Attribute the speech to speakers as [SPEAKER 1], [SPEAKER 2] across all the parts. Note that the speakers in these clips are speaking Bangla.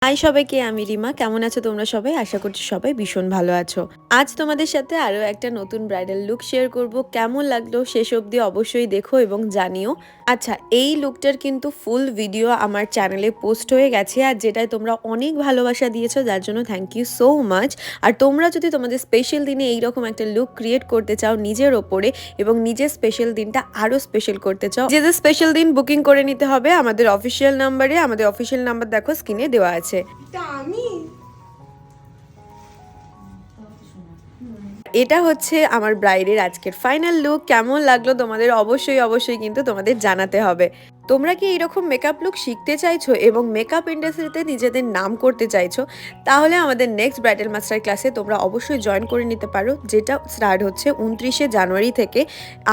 [SPEAKER 1] হাই সবাইকে, আমি রিমা। কেমন আছো তোমরা সবাই? আশা করছি সবাই ভীষণ ভালো আছো। আজ তোমাদের সাথে আরও একটা নতুন ব্রাইডাল লুক শেয়ার করব। কেমন লাগলো শেষ অবধি অবশ্যই দেখো এবং জানিও। আচ্ছা, এই লুকটার কিন্তু ফুল ভিডিও আমার চ্যানেলে পোস্ট হয়ে গেছে, আর যেটায় তোমরা অনেক ভালোবাসা দিয়েছো, যার জন্য থ্যাংক ইউ সো মাচ। আর তোমরা যদি তোমাদের স্পেশাল দিনে এইরকম একটা লুক ক্রিয়েট করতে চাও নিজের ওপরে এবং নিজের স্পেশাল দিনটা আরও স্পেশাল করতে চাও, যে স্পেশাল দিন বুকিং করে নিতে হবে আমাদের অফিসিয়াল নাম্বারে। আমাদের অফিসিয়াল নাম্বার দেখো স্ক্রিনে দেওয়া আছে। এটা হচ্ছে আমার ব্রাইডের আজকের ফাইনাল লুক। কেমন লাগলো তোমাদের অবশ্যই কিন্তু তোমাদের জানাতে হবে। তোমরা কি এইরকম মেকআপ লুক শিখতে চাইছো এবং মেকআপ ইন্ডাস্ট্রিতে নিজেদের নাম করতে চাইছো? তাহলে আমাদের নেক্সট ব্রাইডাল মাস্টার ক্লাসে তোমরা অবশ্যই জয়েন করে নিতে পারো, যেটা স্টার্ট হচ্ছে 29শে জানুয়ারি থেকে।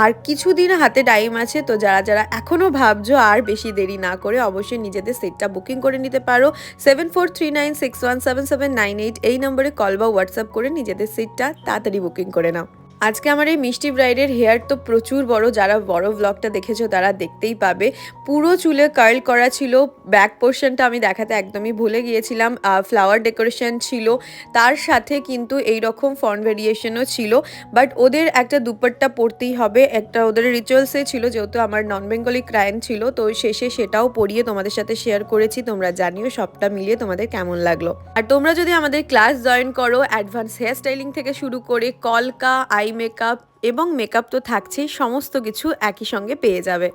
[SPEAKER 1] আর কিছুদিন হাতে টাইম আছে, তো যারা যারা এখনও ভাবছো আর বেশি দেরি না করে অবশ্যই নিজেদের সিটটা বুকিং করে নিতে পারো। 7439617798 এই নম্বরে কল বা হোয়াটসঅ্যাপ করে নিজেদের সিটটা তাড়াতাড়ি বুকিং করে নাও। আজকে আমার এই মিষ্টি ব্রাইডের হেয়ার তো প্রচুর বড়, যারা বড় ব্লগটা দেখেছো তারা দেখতেই পাবে। পুরো চুলে কার্ল করা ছিল। ব্যাক পোর্শনটা আমি দেখাতে একদমই ভুলে গিয়েছিলাম। ফ্লাওয়ার ডেকোরেশন ছিল, তার সাথে কিন্তু এই রকম ফন্ট ভেরিয়েশনও ছিল। বাট ওদের একটা দুপাট্টা পরতেই হবে, একটা ওদের রিচুয়ালসে ছিল, যেহেতু আমার নন বেঙ্গলি ক্লায়েন্ট ছিল, তো শেষে সেটাও পরিয়ে তোমাদের সাথে শেয়ার করেছি। তোমরা জানিও সবটা মিলিয়ে তোমাদের কেমন লাগলো। আর তোমরা যদি আমাদের ক্লাস জয়েন করো, অ্যাডভান্স হেয়ার স্টাইলিং থেকে শুরু করে কলকা, আই মেকআপ এবং মেকআপ তো থাকছেই, সমস্ত কিছু একই সঙ্গে পেয়ে যাবে।